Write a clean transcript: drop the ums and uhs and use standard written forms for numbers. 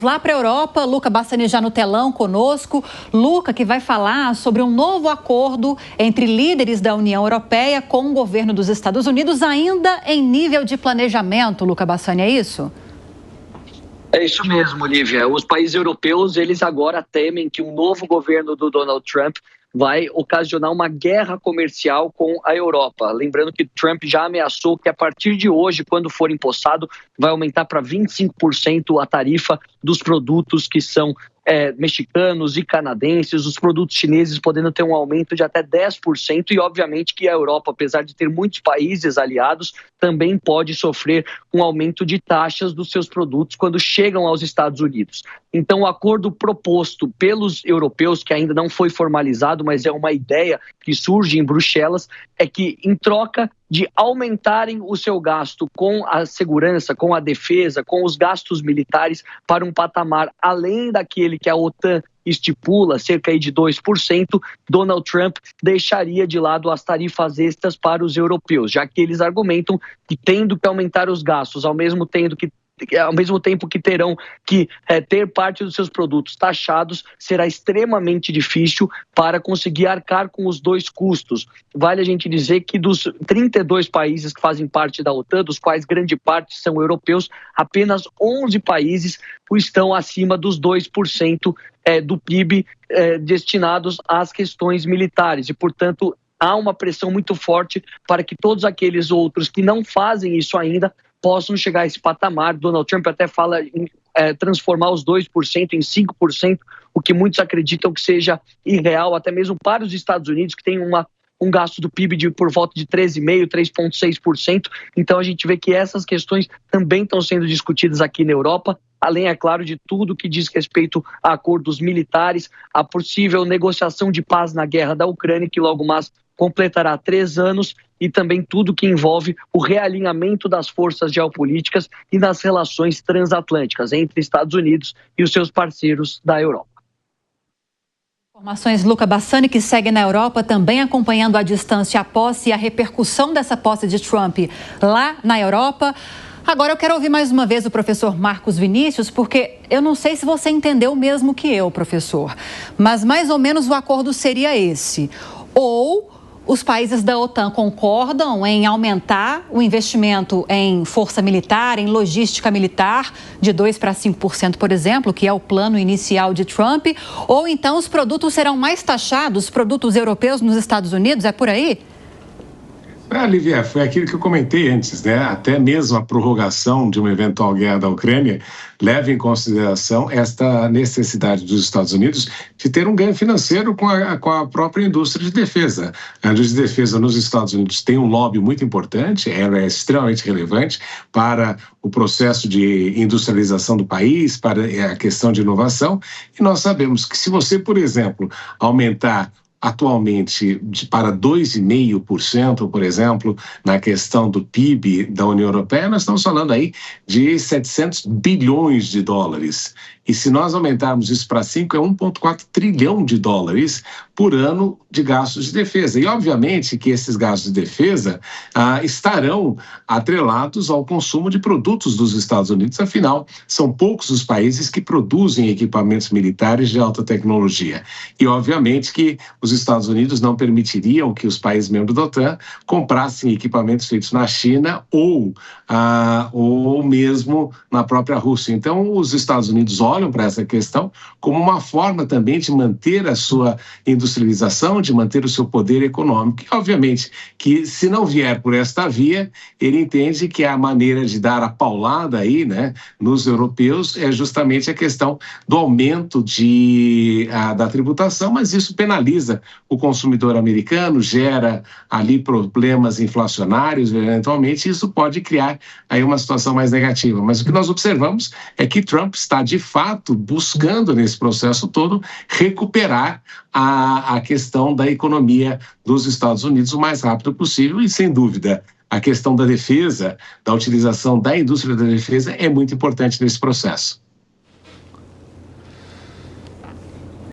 Lá para a Europa, Luca Bassani já no telão conosco. Luca, que vai falar sobre um novo acordo entre líderes da União Europeia com o governo dos Estados Unidos, ainda em nível de planejamento. Luca Bassani, é isso? É isso mesmo, Lívia. Os países europeus, eles agora temem que um novo governo do Donald Trump vai ocasionar uma guerra comercial com a Europa. Lembrando que Trump já ameaçou que a partir de hoje, quando for empossado, vai aumentar para 25% a tarifa dos produtos que são mexicanos e canadenses, os produtos chineses podendo ter um aumento de até 10%, e obviamente que a Europa, apesar de ter muitos países aliados, também pode sofrer um aumento de taxas dos seus produtos quando chegam aos Estados Unidos. Então, o acordo proposto pelos europeus, que ainda não foi formalizado, mas é uma ideia que surge em Bruxelas, é que em troca de aumentarem o seu gasto com a segurança, com a defesa, com os gastos militares para um patamar além daquele que a OTAN estipula, cerca de 2%, Donald Trump deixaria de lado as tarifas extras para os europeus, já que eles argumentam que, tendo que aumentar os gastos, ao mesmo tempo que terão que ter parte dos seus produtos taxados, será extremamente difícil para conseguir arcar com os dois custos. Vale a gente dizer que dos 32 países que fazem parte da OTAN, dos quais grande parte são europeus, apenas 11 países estão acima dos 2% do PIB destinados às questões militares e, portanto, há uma pressão muito forte para que todos aqueles outros que não fazem isso ainda possam chegar a esse patamar. Donald Trump até fala em transformar os 2% em 5%, o que muitos acreditam que seja irreal, até mesmo para os Estados Unidos, que tem um gasto do PIB por volta de 13,5%, 3,6%. Então a gente vê que essas questões também estão sendo discutidas aqui na Europa, além, é claro, de tudo que diz respeito a acordos militares, a possível negociação de paz na guerra da Ucrânia, que logo mais completará 3 anos, e também tudo que envolve o realinhamento das forças geopolíticas e nas relações transatlânticas entre Estados Unidos e os seus parceiros da Europa. Informações, Luca Bassani, que segue na Europa, também acompanhando à distância a posse e a repercussão dessa posse de Trump lá na Europa. Agora eu quero ouvir mais uma vez o professor Marcos Vinícius, porque eu não sei se você entendeu o mesmo que eu, professor, mas mais ou menos o acordo seria esse. Ou os países da OTAN concordam em aumentar o investimento em força militar, em logística militar, de 2% para 5%, por exemplo, que é o plano inicial de Trump, ou então os produtos serão mais taxados, produtos europeus nos Estados Unidos, é por aí? Lívia, foi aquilo que eu comentei antes, né? Até mesmo a prorrogação de uma eventual guerra da Ucrânia leva em consideração esta necessidade dos Estados Unidos de ter um ganho financeiro com a própria indústria de defesa. A indústria de defesa nos Estados Unidos tem um lobby muito importante, ela é extremamente relevante para o processo de industrialização do país, para a questão de inovação, e nós sabemos que se você, por exemplo, aumentar atualmente para 2,5%, por exemplo, na questão do PIB da União Europeia, nós estamos falando aí de 700 bilhões de dólares. E se nós aumentarmos isso para 5, é 1,4 trilhão de dólares por ano de gastos de defesa. E, obviamente, que esses gastos de defesa estarão atrelados ao consumo de produtos dos Estados Unidos. Afinal, são poucos os países que produzem equipamentos militares de alta tecnologia. E, obviamente, que os Estados Unidos não permitiriam que os países membros da OTAN comprassem equipamentos feitos na China ou mesmo na própria Rússia. Então, os Estados Unidos olham para essa questão como uma forma também de manter a sua industrialização, de manter o seu poder econômico. E, obviamente, que se não vier por esta via, ele entende que a maneira de dar a paulada aí, né, nos europeus é justamente a questão do aumento da tributação, mas isso penaliza o consumidor americano, gera ali problemas inflacionários, eventualmente, isso pode criar aí uma situação mais negativa. Mas o que nós observamos é que Trump está, de fato, buscando nesse processo todo recuperar a questão da economia dos Estados Unidos o mais rápido possível e, sem dúvida, a questão da defesa, da utilização da indústria da defesa é muito importante nesse processo.